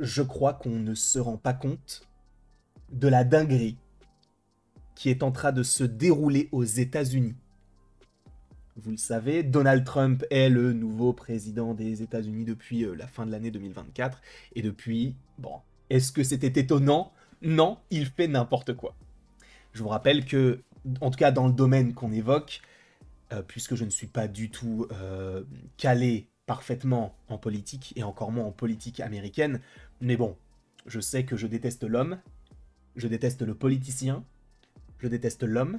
je crois qu'on ne se rend pas compte de la dinguerie qui est en train de se dérouler aux États-Unis. Vous le savez, Donald Trump est le nouveau président des États-Unis depuis la fin de l'année 2024. Et depuis, bon, est-ce que c'était étonnant? Non, il fait n'importe quoi. Je vous rappelle que, en tout cas dans le domaine qu'on évoque, puisque je ne suis pas du tout calé parfaitement en politique, et encore moins en politique américaine, mais bon, je sais que je déteste l'homme, je déteste le politicien, je déteste l'homme,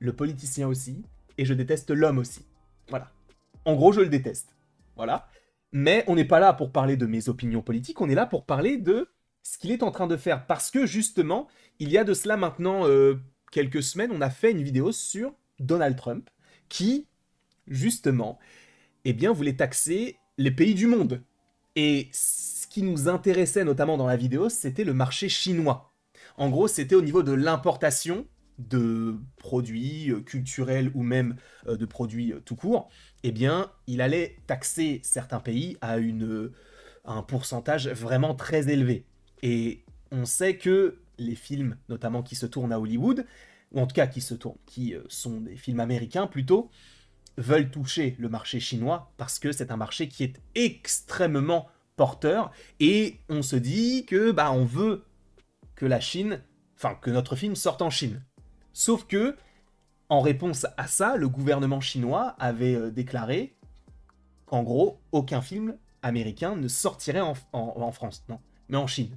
le politicien aussi, et je déteste l'homme aussi. Voilà. En gros, je le déteste. Voilà. Mais on n'est pas là pour parler de mes opinions politiques, on est là pour parler de ce qu'il est en train de faire. Parce que, justement, il y a de cela maintenant quelques semaines, on a fait une vidéo sur Donald Trump, qui, justement, eh bien, voulait taxer les pays du monde. Et ce qui nous intéressait notamment dans la vidéo, c'était le marché chinois. En gros, c'était au niveau de l'importation de produits culturels ou même de produits tout court. Eh bien, il allait taxer certains pays à un pourcentage vraiment très élevé. Et on sait que les films, notamment qui se tournent à Hollywood, ou en tout cas qui sont des films américains plutôt, veulent toucher le marché chinois parce que c'est un marché qui est extrêmement porteur et on se dit que on veut que que notre film sorte en Chine. Sauf que, en réponse à ça, le gouvernement chinois avait déclaré qu'en gros, aucun film américain ne sortirait en France, non, mais en Chine.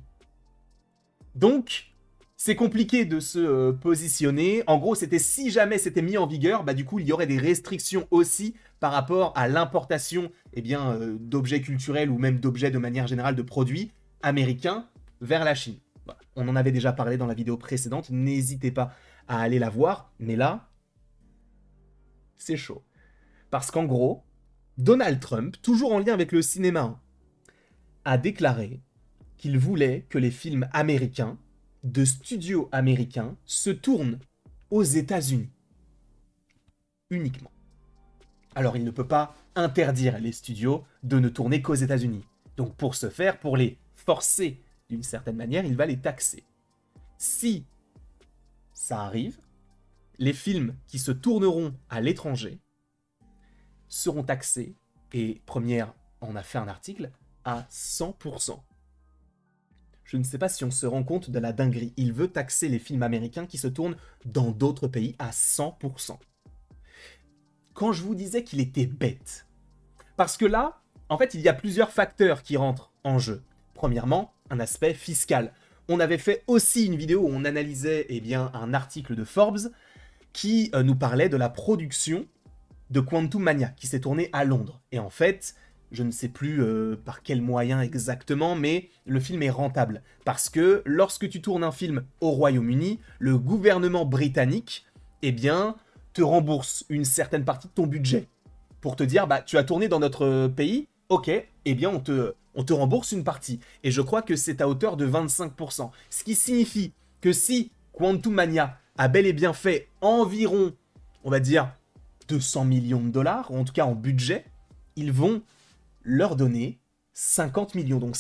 Donc, c'est compliqué de se positionner. En gros, c'était si jamais c'était mis en vigueur, du coup, il y aurait des restrictions aussi par rapport à l'importation d'objets culturels ou même d'objets de manière générale de produits américains vers la Chine. Voilà. On en avait déjà parlé dans la vidéo précédente, n'hésitez pas à aller la voir, mais là, c'est chaud. Parce qu'en gros, Donald Trump, toujours en lien avec le cinéma, a déclaré qu'il voulait que les films américains de studios américains se tournent aux États-Unis. Uniquement. Alors il ne peut pas interdire les studios de ne tourner qu'aux États-Unis. Donc pour ce faire, pour les forcer d'une certaine manière, il va les taxer. Si ça arrive, les films qui se tourneront à l'étranger seront taxés, et Première en a fait un article, à 100%. Je ne sais pas si on se rend compte de la dinguerie. Il veut taxer les films américains qui se tournent dans d'autres pays à 100%. Quand je vous disais qu'il était bête, parce que là, en fait, il y a plusieurs facteurs qui rentrent en jeu. Premièrement, un aspect fiscal. On avait fait aussi une vidéo où on analysait un article de Forbes qui nous parlait de la production de Quantum Mania, qui s'est tournée à Londres. Et en fait, je ne sais plus par quel moyen exactement, mais le film est rentable. Parce que lorsque tu tournes un film au Royaume-Uni, le gouvernement britannique, te rembourse une certaine partie de ton budget. Pour te dire, tu as tourné dans notre pays, ok, on te rembourse une partie. Et je crois que c'est à hauteur de 25%. Ce qui signifie que si Quantum Mania a bel et bien fait environ, on va dire, 200 millions de dollars, ou en tout cas en budget, ils vont leur donner 50 millions, donc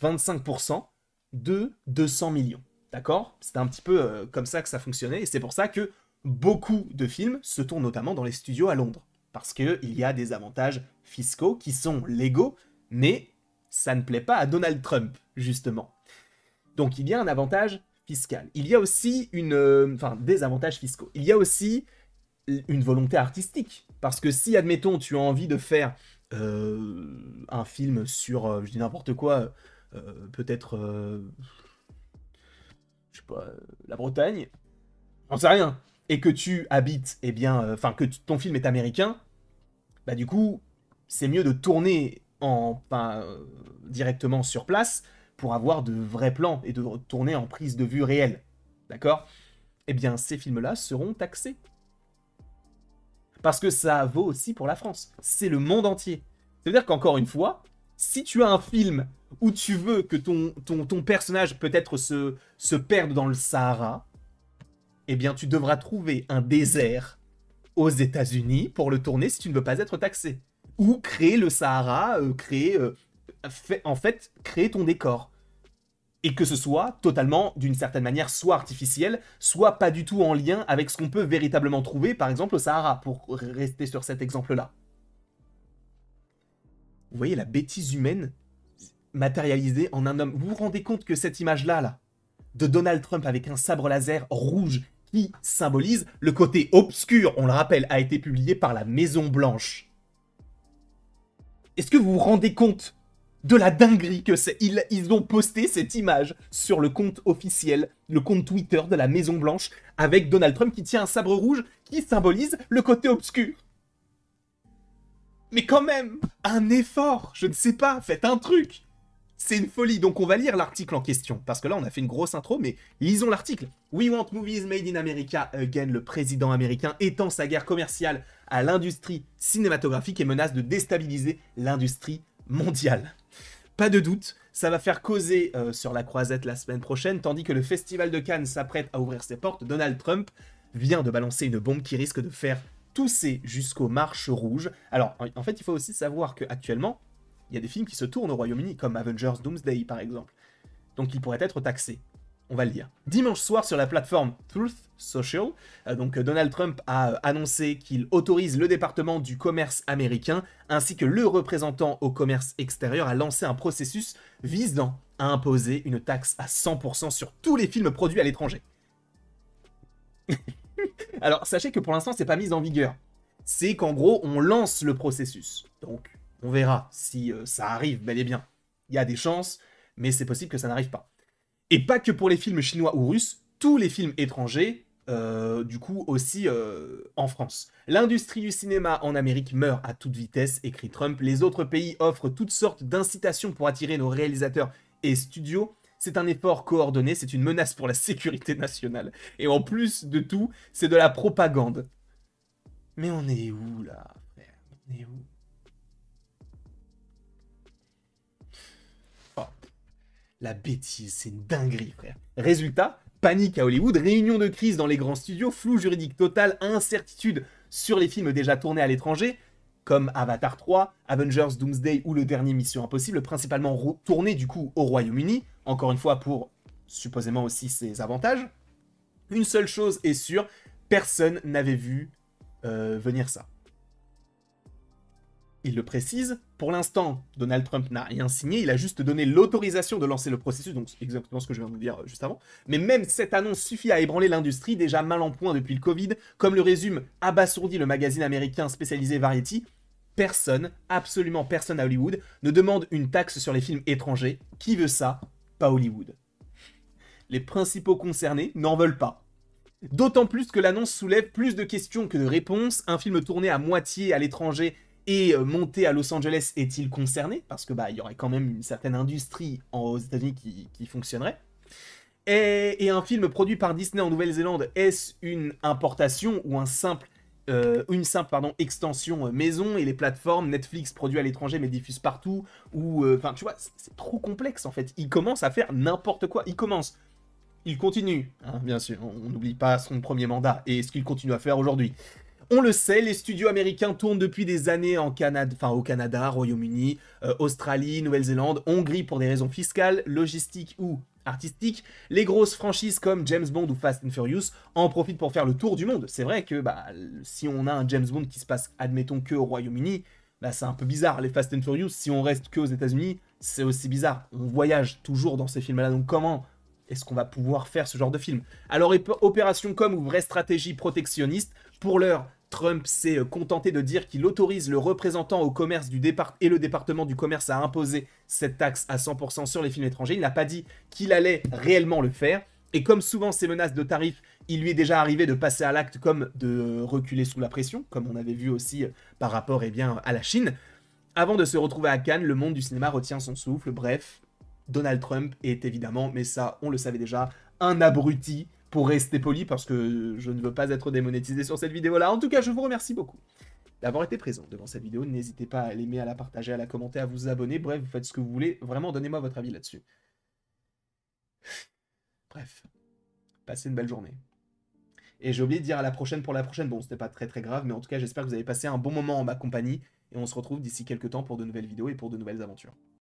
25% de 200 millions. D'accord? C'était un petit peu comme ça que ça fonctionnait, et c'est pour ça que beaucoup de films se tournent notamment dans les studios à Londres. Parce qu'il y a des avantages fiscaux qui sont légaux, mais ça ne plaît pas à Donald Trump, justement. Donc il y a un avantage fiscal. Il y a aussi des avantages fiscaux. Il y a aussi une volonté artistique. Parce que si, admettons, tu as envie de faire un film sur, je dis n'importe quoi, peut-être, je sais pas, la Bretagne, j'en sais rien, et que tu habites, que ton film est américain, du coup, c'est mieux de tourner directement sur place pour avoir de vrais plans et de tourner en prise de vue réelle. D'accord? Ces films-là seront taxés. Parce que ça vaut aussi pour la France. C'est le monde entier. C'est-à-dire qu'encore une fois, si tu as un film où tu veux que ton personnage peut-être se perde dans le Sahara, tu devras trouver un désert aux États-Unis pour le tourner si tu ne veux pas être taxé. Ou créer le Sahara, créer ton décor. Et que ce soit totalement, d'une certaine manière, soit artificiel, soit pas du tout en lien avec ce qu'on peut véritablement trouver, par exemple au Sahara, pour rester sur cet exemple-là. Vous voyez la bêtise humaine matérialisée en un homme. Vous vous rendez compte que cette image-là, là, de Donald Trump avec un sabre laser rouge qui symbolise le côté obscur, on le rappelle, a été publié par la Maison Blanche. Est-ce que vous vous rendez compte de la dinguerie que c'est? Ils ont posté cette image sur le compte officiel, le compte Twitter de la Maison Blanche, avec Donald Trump qui tient un sabre rouge qui symbolise le côté obscur. Mais quand même, un effort, je ne sais pas, faites un truc. C'est une folie, donc on va lire l'article en question, parce que là on a fait une grosse intro, mais lisons l'article. We want movies made in America again. Le président américain étend sa guerre commerciale à l'industrie cinématographique et menace de déstabiliser l'industrie mondiale. Pas de doute, ça va faire causer sur la croisette la semaine prochaine, tandis que le Festival de Cannes s'apprête à ouvrir ses portes. Donald Trump vient de balancer une bombe qui risque de faire tousser jusqu'aux marches rouges. Alors, en fait, il faut aussi savoir qu'actuellement, il y a des films qui se tournent au Royaume-Uni, comme Avengers Doomsday par exemple. Donc ils pourraient être taxés. On va le lire. Dimanche soir sur la plateforme Truth Social, Donald Trump a annoncé qu'il autorise le département du commerce américain ainsi que le représentant au commerce extérieur à lancer un processus visant à imposer une taxe à 100% sur tous les films produits à l'étranger. Alors sachez que pour l'instant c'est pas mis en vigueur. C'est qu'en gros on lance le processus. Donc on verra si ça arrive bel et bien. Il y a des chances, mais c'est possible que ça n'arrive pas. Et pas que pour les films chinois ou russes, tous les films étrangers, du coup aussi en France. L'industrie du cinéma en Amérique meurt à toute vitesse, écrit Trump. Les autres pays offrent toutes sortes d'incitations pour attirer nos réalisateurs et studios. C'est un effort coordonné, c'est une menace pour la sécurité nationale. Et en plus de tout, c'est de la propagande. Mais on est où là, frère? On est où? La bêtise, c'est une dinguerie, frère. Résultat, panique à Hollywood, réunion de crise dans les grands studios, flou juridique total, incertitude sur les films déjà tournés à l'étranger, comme Avatar 3, Avengers Doomsday ou le dernier Mission Impossible, principalement tournés du coup au Royaume-Uni, encore une fois pour supposément aussi ses avantages. Une seule chose est sûre, personne n'avait vu venir ça. Il le précise, pour l'instant, Donald Trump n'a rien signé, il a juste donné l'autorisation de lancer le processus, donc c'est exactement ce que je viens de vous dire juste avant. Mais même cette annonce suffit à ébranler l'industrie, déjà mal en point depuis le Covid, comme le résume abasourdi le magazine américain spécialisé Variety. Personne, absolument personne à Hollywood, ne demande une taxe sur les films étrangers. Qui veut ça? Pas Hollywood. Les principaux concernés n'en veulent pas. D'autant plus que l'annonce soulève plus de questions que de réponses. Un film tourné à moitié à l'étranger et monté à Los Angeles est-il concerné? Parce que il y aurait quand même une certaine industrie aux États-Unis qui fonctionnerait. Et un film produit par Disney en Nouvelle-Zélande, est-ce une importation ou une simple extension maison? Et les plateformes Netflix produit à l'étranger mais diffuse partout, ou enfin tu vois, c'est trop complexe en fait. Il commence à faire n'importe quoi. Il continue, hein, bien sûr. On n'oublie pas son premier mandat et ce qu'il continue à faire aujourd'hui. On le sait, les studios américains tournent depuis des années au Canada, Royaume-Uni, Australie, Nouvelle-Zélande, Hongrie pour des raisons fiscales, logistiques ou artistiques. Les grosses franchises comme James Bond ou Fast and Furious en profitent pour faire le tour du monde. C'est vrai que si on a un James Bond qui se passe, admettons, que au Royaume-Uni, c'est un peu bizarre. Les Fast and Furious, si on reste que aux États-Unis, c'est aussi bizarre. On voyage toujours dans ces films-là, donc comment est-ce qu'on va pouvoir faire ce genre de film? Alors, opération com ou vraie stratégie protectionniste, pour l'heure, Trump s'est contenté de dire qu'il autorise le représentant au commerce et le département du commerce à imposer cette taxe à 100% sur les films étrangers. Il n'a pas dit qu'il allait réellement le faire. Et comme souvent ces menaces de tarifs, il lui est déjà arrivé de passer à l'acte comme de reculer sous la pression, comme on avait vu aussi par rapport à la Chine. Avant de se retrouver à Cannes, le monde du cinéma retient son souffle. Bref, Donald Trump est évidemment, mais ça on le savait déjà, un abruti, pour rester poli, parce que je ne veux pas être démonétisé sur cette vidéo-là. En tout cas, je vous remercie beaucoup d'avoir été présent devant cette vidéo. N'hésitez pas à l'aimer, à la partager, à la commenter, à vous abonner. Bref, vous faites ce que vous voulez. Vraiment, donnez-moi votre avis là-dessus. Bref, passez une belle journée. Et j'ai oublié de dire à la prochaine pour la prochaine. Bon, c'était pas très très grave, mais en tout cas, j'espère que vous avez passé un bon moment en ma compagnie. Et on se retrouve d'ici quelques temps pour de nouvelles vidéos et pour de nouvelles aventures.